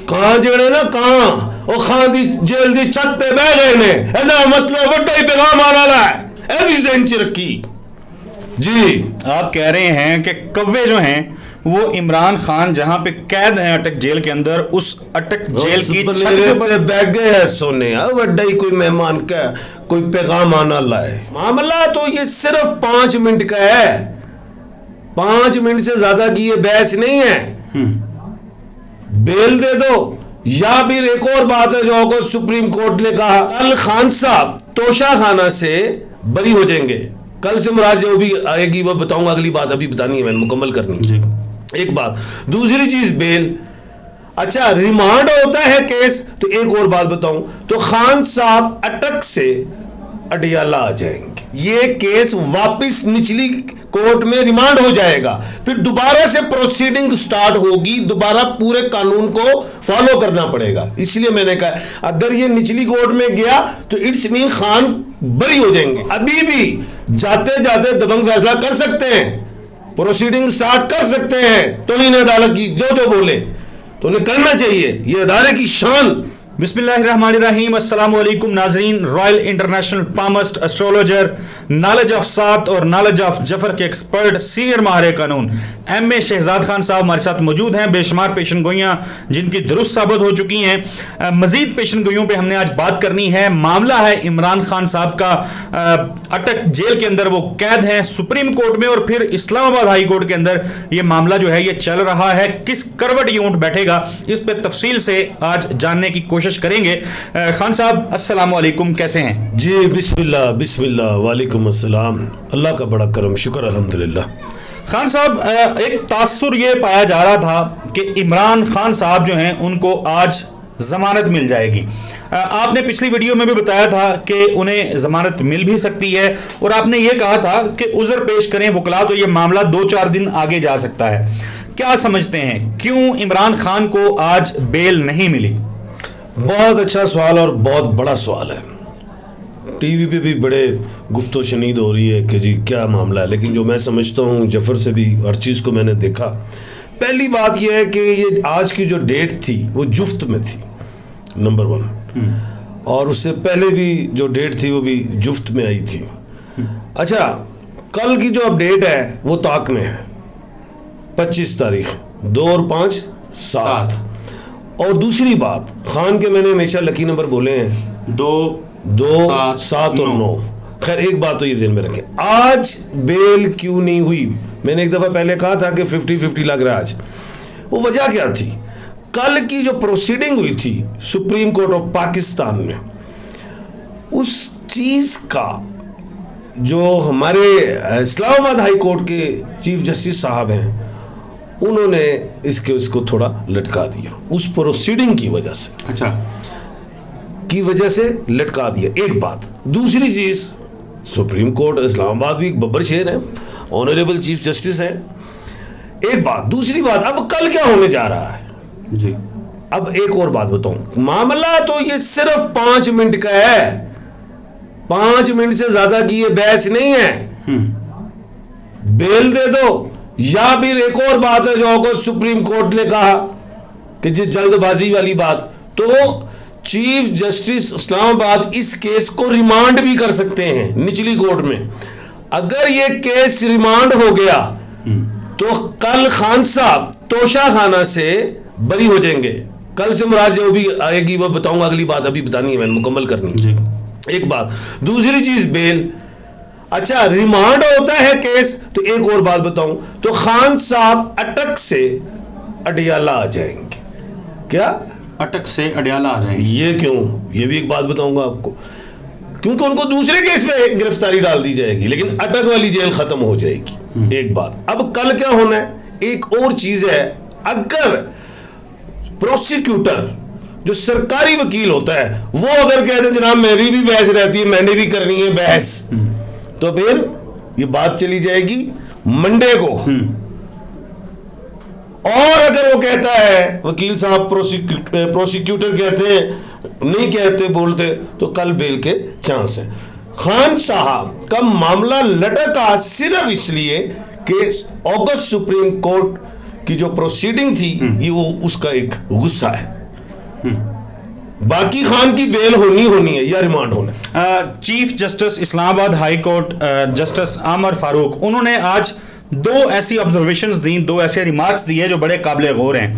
कहां जड़े ना कहां वो खां दी जेल दी छत ते बह गए ने एदा मतलब वड्डा ही पैगाम आने वाला है। ए भी ज़हन च रखी जी। आप कह रहे हैं कि कव्वे जो हैं वो इमरान खान जहां पे कैद हैं अटक जेल के अंदर, उस अटक जेल की छत के ऊपर बैग गए है सोने वड्डा ही कोई मेहमान का कोई पैगाम आना लाए। मामला तो ये सिर्फ 5 मिनट का है, 5 मिनट से ज्यादा की ये बहस नहीं है। बेल दे दो या फिर एक और बात है जो सुप्रीम कोर्ट ने कहा कल खान साहब तोशा खाना से बरी हो जाएंगे। कल से मुराद जो भी आएगी वो बताऊंगा, अगली बात अभी बतानी है मैंने, मुकम्मल करनी है एक बात। दूसरी चीज बेल, अच्छा रिमांड होता है केस तो एक और बात बताऊं तो खान साहब अटक से अडियाला आ जाएंगे, ये केस वापस निचली कोर्ट में रिमांड हो जाएगा, फिर दोबारा से प्रोसीडिंग स्टार्ट होगी, दोबारा पूरे कानून को फॉलो करना पड़ेगा। इसलिए मैंने कहा अगर ये निचली कोर्ट में गया तो इट्स मीन खान बरी हो जाएंगे। अभी भी जाते जाते दबंग फैसला कर सकते हैं, प्रोसीडिंग स्टार्ट कर सकते हैं, तो इन अदालत की जो बोले तो उन्हें करना चाहिए, ये अदारे की शान। बिस्मिल्लाहिर्रहमानिर्रहीम। अस्सलाम वालेकुम नाजरीन। Royal international palmist astrologer, knowledge of सात और नॉलेज ऑफ जफर के एक्सपर्ट, सीनियर माहिर कानून एम.ए. शहजाद खान साहब हमारे साथ मौजूद हैं। बेशुमार पेशन गोइयाँ जिनकी दुरुस्त साबित हो चुकी हैं। मजीद पेशन गोइयों पर हमने आज बात करनी है। मामला है इमरान खान साहब का, अटक जेल के अंदर वो कैद हैं सुप्रीम कोर्ट में और फिर इस्लामाबाद हाई कोर्ट के अंदर ये मामला जो है ये चल रहा है। किस करवट ये ऊंट बैठेगा इस पर तफसील से आज जानने की कोशिश करेंगे। खान साहब अस्सलाम वालेकुम, कैसे हैं जी? बिस्मिल्लाह बिस्मिल्लाह, वालेकुम अस्सलाम। अल्लाह का बड़ा करम, शुक्र अल्हम्दुलिल्लाह। खान साहब एक तासुर ये पाया जा रहा था कि इमरान खान साहब जो हैं उनको आज जमानत मिल जाएगी। आपने पिछली वीडियो में भी बताया था कि उन्हें जमानत मिल भी सकती है और आपने ये कहा था कि उज़र पेश करें वकला तो ये मामला 2-4 दिन आगे जा सकता है। क्या समझते हैं क्यों इमरान खान को आज बेल नहीं मिली? बहुत अच्छा सवाल और बहुत बड़ा सवाल है। टीवी पे भी बड़े गुफ्तो शनीद हो रही है कि जी क्या मामला है, लेकिन जो मैं समझता हूँ जफर से भी हर चीज़ को मैंने देखा। पहली बात यह है कि ये आज की जो डेट थी वो जुफ्त में थी, नंबर 1, और उससे पहले भी जो डेट थी वो भी जुफ्त में आई थी। अच्छा, कल की जो अपडेट है वो ताक में है, 25 तारीख 2 और 5 7। और दूसरी बात, खान के मैंने हमेशा लकी नंबर बोले हैं 2 7 और 9। खैर एक बात तो ये ध्यान में रखें, आज बेल क्यों नहीं हुई? मैंने एक दफ़ा पहले कहा था कि 50-50 लग रहा है आज। वो वजह क्या थी? कल की जो प्रोसीडिंग हुई थी सुप्रीम कोर्ट ऑफ पाकिस्तान में, उस चीज़ का जो हमारे इस्लामाबाद हाई कोर्ट के चीफ जस्टिस साहब हैं उन्होंने इसको थोड़ा लटका दिया, उस प्रोसीडिंग की वजह से। अच्छा, की वजह से लटका दिया, एक बात। दूसरी चीज, सुप्रीम कोर्ट इस्लामाबाद भी बब्बर शेर है, ऑनरेबल चीफ जस्टिस है, एक बात। दूसरी बात, अब कल क्या होने जा रहा है जी? अब एक और बात बताऊं, मामला तो ये सिर्फ 5 मिनट का है, 5 मिनट से ज्यादा की ये बहस नहीं है। बेल दे दो या फिर एक और बात है जो सुप्रीम कोर्ट ने कहा कि जी जल्दबाजी वाली बात, तो चीफ जस्टिस इस्लामाबाद इस केस को रिमांड भी कर सकते हैं निचली कोर्ट में। अगर ये केस रिमांड हो गया तो कल खान साहब तोशा खाना से बरी हो जाएंगे। कल से मुराद जो भी आएगी वो बताऊंगा, अगली बात अभी बतानी है मैंने, मुकम्मल करनी है एक बात। दूसरी चीज बेल, अच्छा रिमांड होता है केस तो एक और बात बताऊं तो खान साहब अटक से अडियाला आ जाएंगे। क्या अटक से अडियाला आ जाएंगे? ये क्यों? ये भी एक बात बताऊंगा आपको, क्योंकि उनको दूसरे केस में गिरफ्तारी डाल दी जाएगी लेकिन अटक वाली जेल खत्म हो जाएगी, एक बात। अब कल क्या होना है, एक और चीज है, अगर प्रोसिक्यूटर जो सरकारी वकील होता है वो अगर कहते हैं जनाब मेरी भी बहस रहती है, मैंने भी करनी है बहस, तो फिर ये बात चली जाएगी मंडे को। और अगर वो कहता है वकील साहब, प्रोसिक्यूटर कहते हैं नहीं कहते बोलते, तो कल बेल के चांस है। खान साहब का मामला लटका सिर्फ इसलिए कि अगस्त सुप्रीम कोर्ट की जो प्रोसीडिंग थी ये वो उसका एक गुस्सा है। बाकी खान की बेल होनी है या रिमांड होना है। Chief justice Islamabad high court justice आमर फारूक, उन्होंने आज दो ऐसी ऑब्जर्वेशंस दी, दो ऐसे रिमार्क्स दिए जो बड़े काबिल गौर हैं।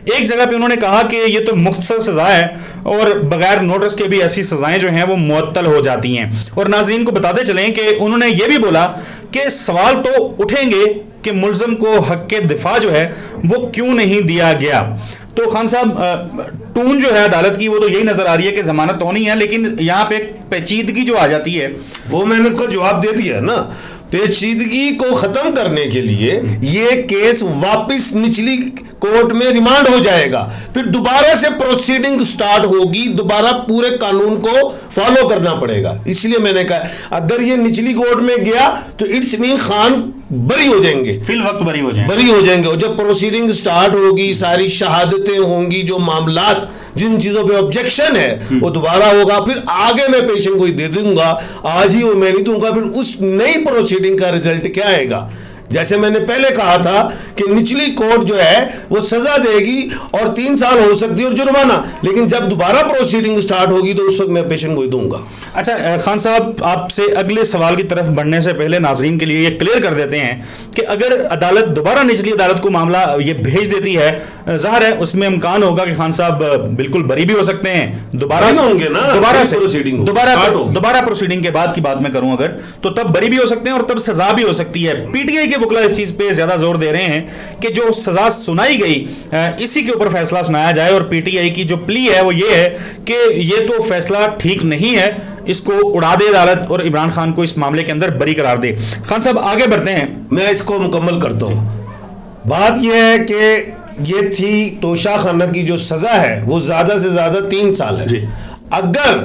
एक जगह पे उन्होंने कहा कि ये तो मुख्तसर सजा है और बगैर नोटिस के भी ऐसी सजाएं जो हैं वो मुअत्तल हो जाती हैं। और नाज़रीन को बताते चलें कि उन्होंने ये भी बोला कि सवाल तो उठेंगे कि मुल्ज़िम को हक के दिफा जो है वो क्यों नहीं दिया गया। तो खान साहब, टून जो है अदालत की वो तो यही नजर आ रही है कि जमानत होनी है, लेकिन यहाँ पे पेचीदगी जो आ जाती है वो मैंने इसका जवाब दे दिया है ना। पेचीदगी को खत्म करने के लिए ये केस वापस निचली कोर्ट में रिमांड हो जाएगा, फिर दोबारा से प्रोसीडिंग स्टार्ट होगी, दोबारा पूरे कानून को फॉलो करना पड़ेगा। इसलिए मैंने कहा अगर ये निचली कोर्ट में गया तो इट्स मीन खान बरी हो जाएंगे, फिल वक्त बरी हो जाएंगे। और जब प्रोसीडिंग स्टार्ट होगी, सारी शहादतें होंगी, जो मामलात जिन चीजों पे ऑब्जेक्शन है वो दोबारा होगा, फिर आगे मैं पेशेंट को दे दूंगा, आज ही वो मैं नहीं दूंगा, फिर उस नई प्रोसीडिंग का रिजल्ट क्या आएगा। जैसे मैंने पहले कहा था कि निचली कोर्ट जो है वो सजा देगी और 3 साल हो सकती है और जुर्माना, लेकिन जब दोबारा प्रोसीडिंग स्टार्ट होगी तो उस वक्त मैं पेशेंट को ही दूंगा। अच्छा खान साहब, आपसे अगले सवाल की तरफ बढ़ने से पहले नाजरीन के लिए ये क्लियर कर देते हैं कि अगर अदालत दोबारा निचली अदालत को मामला ये भेज देती है, जाहिर है उसमें इम्कान होगा कि खान साहब बिल्कुल बरी भी हो सकते हैं, दोबारा होंगे ना, दोबारा प्रोसीडिंग के बाद की बात मैं करूं अगर, तो तब बरी भी हो सकते हैं और तब सजा भी हो सकती है। पीटीआई के वकील इस चीज पे ज्यादा जोर दे रहे हैं कि जो सजा सुनाई गई इसी के ऊपर फैसला सुनाया जाए, और पीटीआई की जो प्ली है वो ये है कि ये तो फैसला ठीक नहीं है, इसको उड़ा दे अदालत और इमरान खान को इस मामले के अंदर बरी करार दे। खान साहब आगे बढ़ते हैं, मैं इसको मुकम्मल करता हूं। बात यह है कि ये थी तोशा खाना की जो सजा है वो ज्यादा से ज्यादा 3 साल है। अगर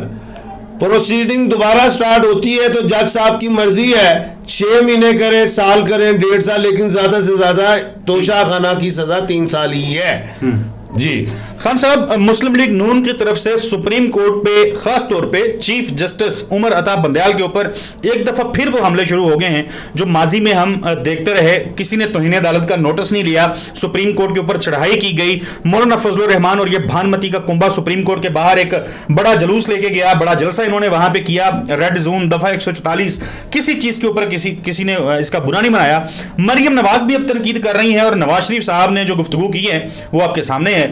प्रोसीडिंग दोबारा स्टार्ट होती है तो जज साहब की मर्जी है, 6 महीने करें, साल करें, 1.5 साल, लेकिन ज्यादा से ज्यादा तोशा खाना की सजा 3 साल ही है। जी खान साहब, मुस्लिम लीग नून की तरफ से सुप्रीम कोर्ट पे खास तौर पे चीफ जस्टिस उमर अता बंदयाल के ऊपर एक दफा फिर वो हमले शुरू हो गए हैं जो माजी में हम देखते रहे। किसी ने तौहीन अदालत का नोटिस नहीं लिया, सुप्रीम कोर्ट के ऊपर चढ़ाई की गई, मौलाना फजलुर रहमान और ये भानमती का कुंबा सुप्रीम कोर्ट के बाहर एक बड़ा जुलूस लेके गया, बड़ा जलसा इन्होंने वहां पे किया, रेड जोन दफा 144, किसी चीज के ऊपर किसी ने इसका बुरा नहीं मनाया। मरियम नवाज भी अब तनकीद कर रही है और नवाज शरीफ साहब ने जो गुफ्तगू की है वो आपके सामने है।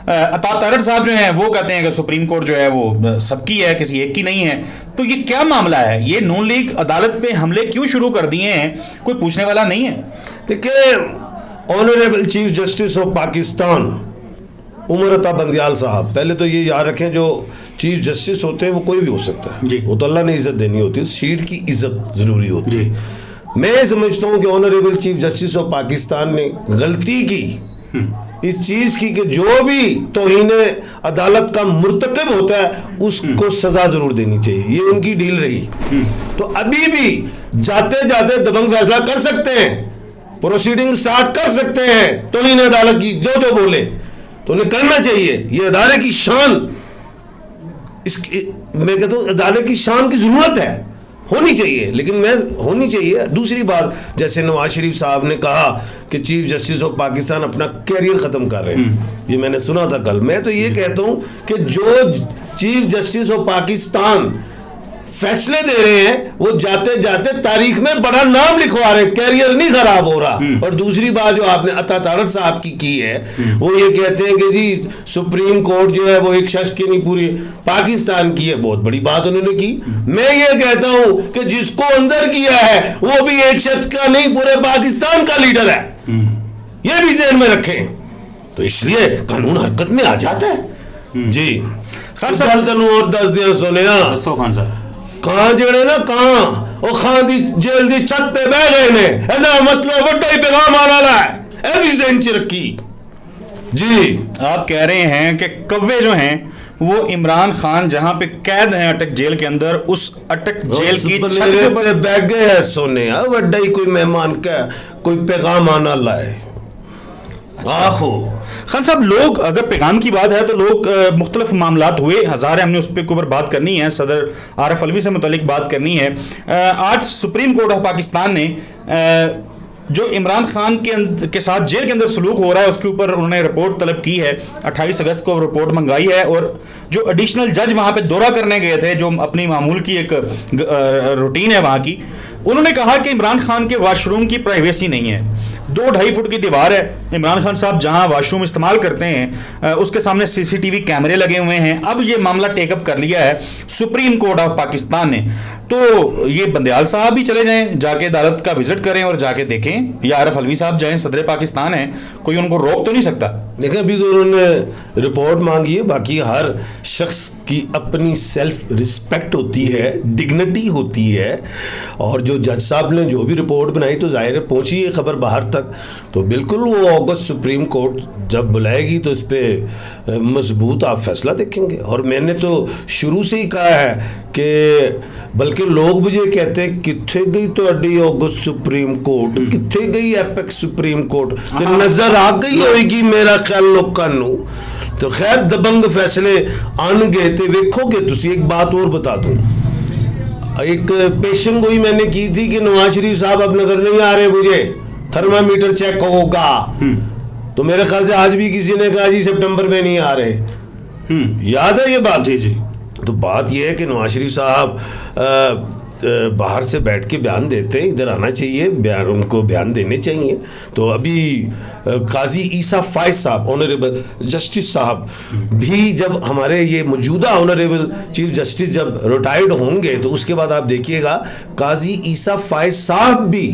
अता तारड़ साहब जो हैं वो कहते हैं कि सुप्रीम कोर्ट जो है वो सबकी है, किसी एक की नहीं है। तो ये क्या मामला है, ये नून लीग अदालत पे हमले क्यों शुरू कर दिए हैं, कोई पूछने वाला नहीं है? देखिए, honourable chief justice of Pakistan Umar Ata Bandial साहब, पहले तो ये याद रखें जो चीफ जस्टिस होते हैं वो कोई भी हो सकता है, वो तो अल्लाह ने इज्जत देनी होती है, सीट की इज्जत जरूरी होती है। मैं समझता हूँ कि honourable chief justice of Pakistan ने गलती की इस चीज की कि जो भी तौहीन अदालत का मुर्तकब होता है उसको सजा जरूर देनी चाहिए, ये उनकी डील रही। तो अभी भी जाते जाते दबंग फैसला कर सकते हैं, प्रोसीडिंग स्टार्ट कर सकते हैं, तौहीन अदालत की जो बोले तो उन्हें करना चाहिए। ये अदालत की शान, मैं कहता हूँ अदालत की शान की जरूरत है, होनी चाहिए, लेकिन मैं होनी चाहिए। दूसरी बात, जैसे नवाज शरीफ साहब ने कहा कि चीफ जस्टिस ऑफ पाकिस्तान अपना कैरियर खत्म कर रहे हैं, ये मैंने सुना था कल। मैं तो ये कहता हूं कि जो चीफ जस्टिस ऑफ पाकिस्तान फैसले दे रहे हैं वो जाते जाते तारीख में बड़ा नाम लिखवा रहे हैं, कैरियर नहीं खराब हो रहा। और दूसरी बात जो आपने अता तारड़ साहब की है वो ये कहते हैं कि जी सुप्रीम कोर्ट जो है वो एक शख्स की नहीं पूरी पाकिस्तान की है, बहुत बड़ी बात उन्होंने की। मैं ये कहता हूं कि जिसको अंदर किया है वो भी एक शख्स का नहीं पूरे पाकिस्तान का लीडर है, ये भी ध्यान में रखें। तो इसलिए कानून हरकत में आ जाता है। जी खान साहब और 10 दिन सुने खान साहब कहां जड़े ना कहां ਉਹ ਖਾਂ ਦੀ ਜੇਲ੍ਹ ਦੀ ਛੱਤ ਤੇ ਬਹਿ ਗਏ ਨੇ, ਇਹਦਾ मतलब ਵੱਡਾ ਹੀ पैगाम आने वाला है, ਇਹ भी ज़हन च रखी। जी आप कह रहे हैं कि कव्वे जो हैं वो इमरान खान जहां पे कैद हैं अटक जेल के अंदर, उस अटक जेल की छत के ऊपर बैठ गए हैं सोने, ਵੱਡਾ ही कोई मेहमान का कोई पैगाम आना लाए। आहो खान साहब, लोग अगर पैगाम की बात है तो लोग मुख्तलिफ मामलात हुए, हज़ार हमने उस पर ऊपर बात करनी है, सदर आरिफ अलवी से मुतालिक बात करनी है। आज सुप्रीम कोर्ट ऑफ पाकिस्तान ने जो इमरान खान के साथ जेल के अंदर सलूक हो रहा है उसके ऊपर उन्होंने रिपोर्ट तलब की है। 28 अगस्त को रिपोर्ट मंगाई है और जो एडिशनल जज वहां पे दौरा करने गए थे, जो अपनी मामूल की एक रूटीन है वहां की, उन्होंने कहा कि इमरान खान के वॉशरूम की प्राइवेसी नहीं है। 2-2.5 फुट की दीवार है। इमरान खान साहब जहां वॉशरूम इस्तेमाल करते हैं उसके सामने सीसीटीवी कैमरे लगे हुए हैं। अब ये मामला टेकअप कर लिया है सुप्रीम कोर्ट ऑफ पाकिस्तान ने। तो ये बंदयाल साहब भी चले जाएं, जाके अदालत का विजिट करें और जाके देखें, या आरिफ अलवी साहब जाएं, सदर पाकिस्तान है, कोई उनको रोक तो नहीं सकता। देखें, अभी तो उन्होंने रिपोर्ट मांगी है, बाकी हर शख्स की अपनी सेल्फ रिस्पेक्ट होती है, डिग्निटी होती है, और जो जज साहब ने जो भी रिपोर्ट बनाई तो जाहिर है पहुंची है खबर बाहर तक, तो बिल्कुल वो अगस्त सुप्रीम कोर्ट जब बुलाएगी तो इस पर मजबूत आप फैसला देखेंगे। और मैंने तो शुरू से ही कहा है कि बल्कि लोग मुझे कहते हैं किथे गई तो अगस्त सुप्रीम कोर्ट, किथे गई एपेक्स सुप्रीम कोर्ट, तो नजर आ गई होगी मेरा ख्याल लोगों नू। तो खैर दबंग फैसले आनगे ते वेखोगे तुसी। एक बात और बता दूं, एक पेशन गोई मैंने की थी कि नवाज शरीफ साहब अब नजर नहीं आ रहे, मुझे थर्मामीटर चेक होगा, तो मेरे ख्याल से आज भी किसी ने कहा जी सितंबर में नहीं आ रहे। याद है ये बात? जी जी। तो बात यह है कि नवाज शरीफ साहब बाहर से बैठ के बयान देते हैं, इधर आना चाहिए, बयान उनको बयान देने चाहिए। तो अभी काजी ईसा फायज साहब, ऑनरेबल जस्टिस साहब भी जब हमारे ये मौजूदा ऑनरेबल चीफ जस्टिस जब रिटायर्ड होंगे तो उसके बाद आप देखिएगा काजी ईसा फायज साहब भी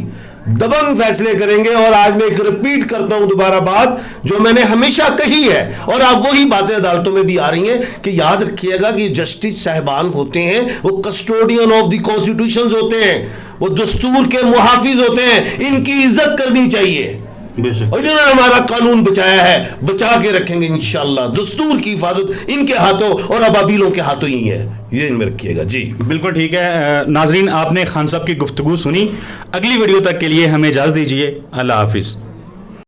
दबंग फैसले करेंगे। और आज मैं एक रिपीट करता हूं दोबारा बात जो मैंने हमेशा कही है, और अब वही बातें अदालतों में भी आ रही हैं कि याद रखिएगा कि जस्टिस साहिबान होते हैं वो कस्टोडियन ऑफ द कॉन्स्टिट्यूशन होते हैं, वो दस्तूर के मुहाफिज होते हैं, इनकी इज्जत करनी चाहिए। और इन्होंने हमारा कानून बचाया है, बचा के रखेंगे इंशाअल्लाह। दस्तूर की हिफाजत इनके हाथों और अबाबिलों के हाथों ही है, ये इनमें रखिएगा। जी बिल्कुल ठीक है। नाजरीन, आपने खान साहब की गुफ्तगू सुनी। अगली वीडियो तक के लिए हमें इजाज़त दीजिए। अल्लाह हाफिज़।